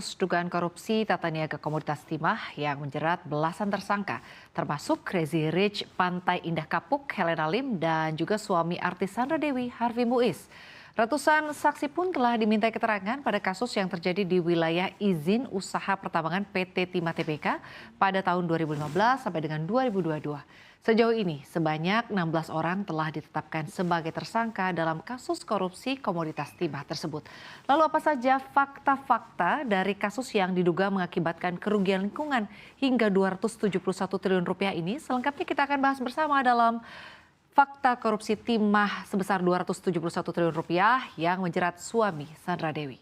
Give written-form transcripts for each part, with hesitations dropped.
kasus dugaan korupsi tata niaga komoditas timah yang menjerat belasan tersangka, termasuk Crazy Rich Pantai Indah Kapuk, Helena Lim, dan juga suami artis Sandra Dewi, Harvey Muiz. Ratusan saksi pun telah dimintai keterangan pada kasus yang terjadi di wilayah izin usaha pertambangan PT Timah Tbk pada tahun 2015 sampai dengan 2022. Sejauh ini, sebanyak 16 orang telah ditetapkan sebagai tersangka dalam kasus korupsi komoditas timah tersebut. Lalu apa saja fakta-fakta dari kasus yang diduga mengakibatkan kerugian lingkungan hingga 271 triliun rupiah ini? Selengkapnya kita akan bahas bersama dalam fakta korupsi timah sebesar 271 triliun rupiah yang menjerat suami Sandra Dewi.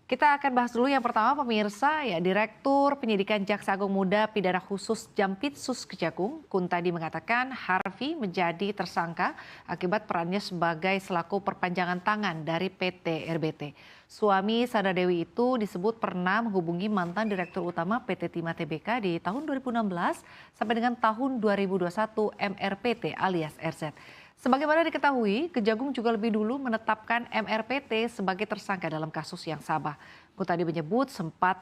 Kita akan bahas dulu yang pertama pemirsa, ya Direktur Penyidikan Jaksa Agung Muda Pidana Khusus Jampitsus Kejagung, Kuntadi mengatakan Harvey menjadi tersangka akibat perannya sebagai selaku perpanjangan tangan dari PT RBT. Suami Sandra Dewi itu disebut pernah menghubungi mantan Direktur Utama PT Timah Tbk di tahun 2016 sampai dengan tahun 2021 MRPT alias RZ. Sebagaimana diketahui, Kejagung juga lebih dulu menetapkan MRPT sebagai tersangka dalam kasus yang sama. Kuntadi menyebut sempat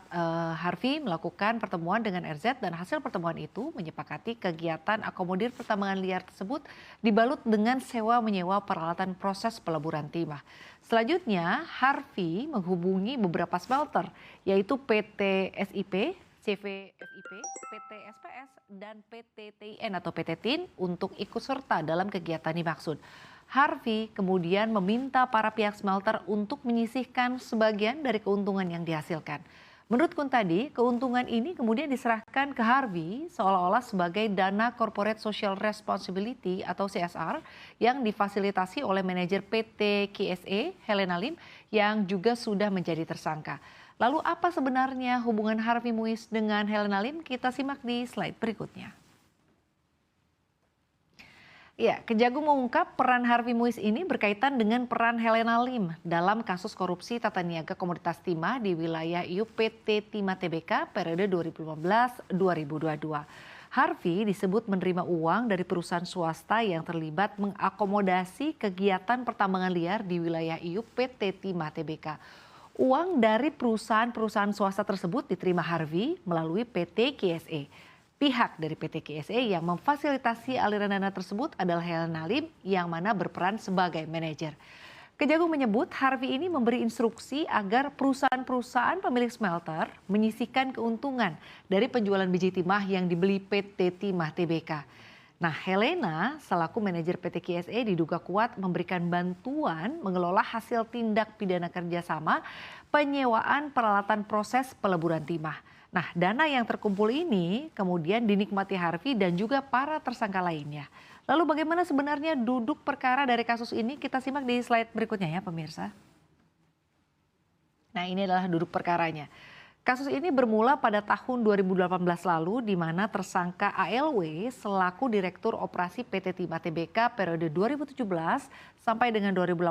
Harvey melakukan pertemuan dengan RZ dan hasil pertemuan itu menyepakati kegiatan akomodir pertambangan liar tersebut dibalut dengan sewa menyewa peralatan proses peleburan timah. Selanjutnya, Harvey menghubungi beberapa smelter yaitu PT SIP, CVFIP, PT SPS, dan PT TIN atau PT TIN untuk ikut serta dalam kegiatan dimaksud. Harvey kemudian meminta para pihak smelter untuk menyisihkan sebagian dari keuntungan yang dihasilkan. Menurut Kuntadi, keuntungan ini kemudian diserahkan ke Harvey seolah-olah sebagai dana Corporate Social Responsibility atau CSR yang difasilitasi oleh manajer PT KSE, Helena Lim, yang juga sudah menjadi tersangka. Lalu apa sebenarnya hubungan Harvey Muiz dengan Helena Lim? Kita simak di slide berikutnya. Ya, Kejagung mengungkap peran Harvey Muiz ini berkaitan dengan peran Helena Lim dalam kasus korupsi tata niaga komoditas timah di wilayah PT Timah Tbk periode 2015-2022. Harvey disebut menerima uang dari perusahaan swasta yang terlibat mengakomodasi kegiatan pertambangan liar di wilayah PT Timah Tbk. Uang dari perusahaan-perusahaan swasta tersebut diterima Harvey melalui PT KSE. Pihak dari PT KSE yang memfasilitasi aliran dana tersebut adalah Helena Lim yang mana berperan sebagai manajer. Kejagung menyebut Harvey ini memberi instruksi agar perusahaan-perusahaan pemilik smelter menyisihkan keuntungan dari penjualan biji timah yang dibeli PT Timah Tbk. Nah, Helena selaku manajer PT KSE diduga kuat memberikan bantuan mengelola hasil tindak pidana kerjasama penyewaan peralatan proses peleburan timah. Nah, dana yang terkumpul ini kemudian dinikmati Harvey dan juga para tersangka lainnya. Lalu bagaimana sebenarnya duduk perkara dari kasus ini? Kita simak di slide berikutnya ya pemirsa. Nah, ini adalah duduk perkaranya. Kasus ini bermula pada tahun 2018 lalu di mana tersangka ALW selaku Direktur Operasi PT Timah Tbk periode 2017 sampai dengan 2018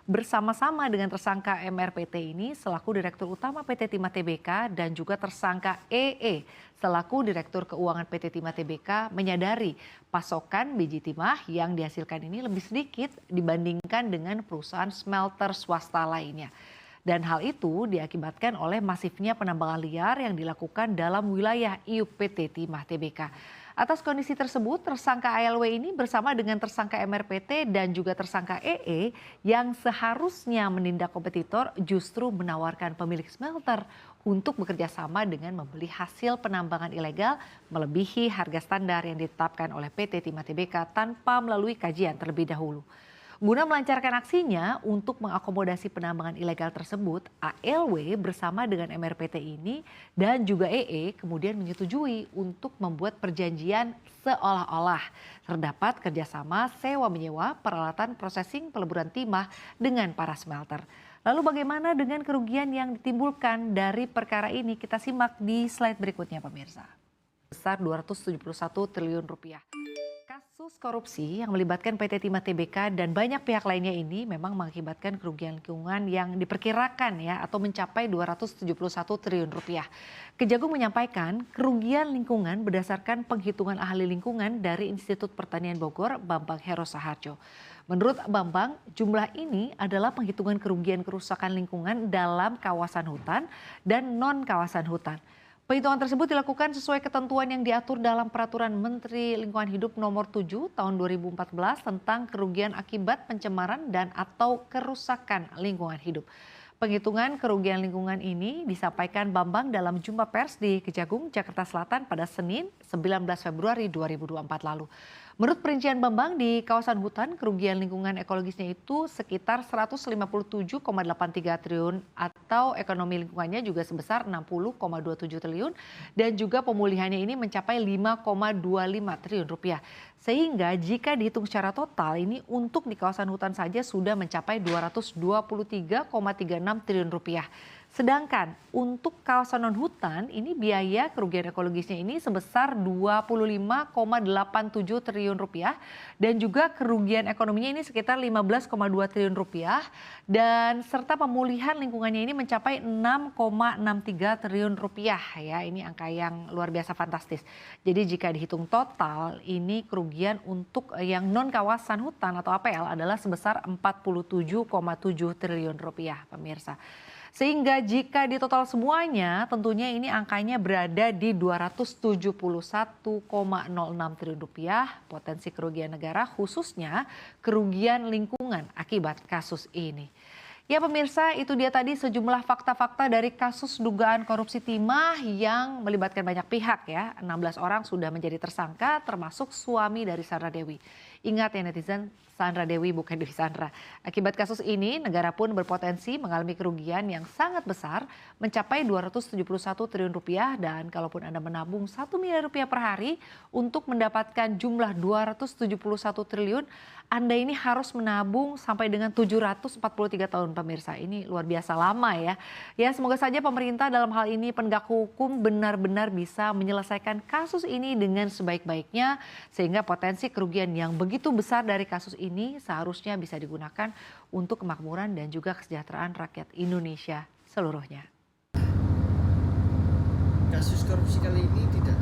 bersama-sama dengan tersangka MRPT ini selaku Direktur Utama PT Timah Tbk dan juga tersangka EE selaku Direktur Keuangan PT Timah Tbk menyadari pasokan biji timah yang dihasilkan ini lebih sedikit dibandingkan dengan perusahaan smelter swasta lainnya. Dan hal itu diakibatkan oleh masifnya penambangan liar yang dilakukan dalam wilayah PT Timah Tbk. Atas kondisi tersebut, tersangka ALW ini bersama dengan tersangka MRPT dan juga tersangka EE yang seharusnya menindak kompetitor justru menawarkan pemilik smelter untuk bekerja sama dengan membeli hasil penambangan ilegal melebihi harga standar yang ditetapkan oleh PT Timah Tbk tanpa melalui kajian terlebih dahulu. Guna melancarkan aksinya untuk mengakomodasi penambangan ilegal tersebut, ALW bersama dengan MRPT ini dan juga EE kemudian menyetujui untuk membuat perjanjian seolah-olah terdapat kerjasama sewa menyewa peralatan prosesing peleburan timah dengan para smelter. Lalu bagaimana dengan kerugian yang ditimbulkan dari perkara ini? Kita simak di slide berikutnya pemirsa. Besar 271 triliun rupiah. Kasus korupsi yang melibatkan PT Timah Tbk dan banyak pihak lainnya ini memang mengakibatkan kerugian lingkungan yang diperkirakan ya atau mencapai 271 triliun rupiah. Kejagung menyampaikan kerugian lingkungan berdasarkan penghitungan ahli lingkungan dari Institut Pertanian Bogor, Bambang Hero Saharjo. Menurut Bambang, jumlah ini adalah penghitungan kerugian kerusakan lingkungan dalam kawasan hutan dan non kawasan hutan. Perhitungan tersebut dilakukan sesuai ketentuan yang diatur dalam Peraturan Menteri Lingkungan Hidup Nomor 7 Tahun 2014 tentang kerugian akibat pencemaran dan atau kerusakan lingkungan hidup. Penghitungan kerugian lingkungan ini disampaikan Bambang dalam jumpa pers di Kejagung, Jakarta Selatan pada Senin 19 Februari 2024 lalu. Menurut perincian Bambang, di kawasan hutan kerugian lingkungan ekologisnya itu sekitar 157,83 triliun atau ekonomi lingkungannya juga sebesar 60,27 triliun dan juga pemulihannya ini mencapai 5,25 triliun rupiah. Sehingga jika dihitung secara total ini untuk di kawasan hutan saja sudah mencapai 223,36 triliun rupiah. Sedangkan untuk kawasan non hutan ini biaya kerugian ekologisnya ini sebesar 25,87 triliun rupiah dan juga kerugian ekonominya ini sekitar 15,2 triliun rupiah dan serta pemulihan lingkungannya ini mencapai 6,63 triliun rupiah ya. Ini angka yang luar biasa fantastis. Jadi jika dihitung total ini kerugian untuk yang non kawasan hutan atau APL adalah sebesar 47,7 triliun rupiah pemirsa. Sehingga jika di total semuanya tentunya ini angkanya berada di 271,06 triliun rupiah potensi kerugian negara khususnya kerugian lingkungan akibat kasus ini. Ya pemirsa, itu dia tadi sejumlah fakta-fakta dari kasus dugaan korupsi timah yang melibatkan banyak pihak ya. 16 orang sudah menjadi tersangka termasuk suami dari Sandra Dewi. Ingat ya netizen, Sandra Dewi bukan Dewi Sandra. Akibat kasus ini, negara pun berpotensi mengalami kerugian yang sangat besar mencapai 271 triliun rupiah dan kalaupun Anda menabung 1 miliar rupiah per hari untuk mendapatkan jumlah 271 triliun, Anda ini harus menabung sampai dengan 743 tahun pemirsa. Ini luar biasa lama ya. Ya semoga saja pemerintah dalam hal ini penegak hukum benar-benar bisa menyelesaikan kasus ini dengan sebaik-baiknya sehingga potensi kerugian yang begitu besar dari kasus ini seharusnya bisa digunakan untuk kemakmuran dan juga kesejahteraan rakyat Indonesia seluruhnya. Kasus korupsi kali ini tidak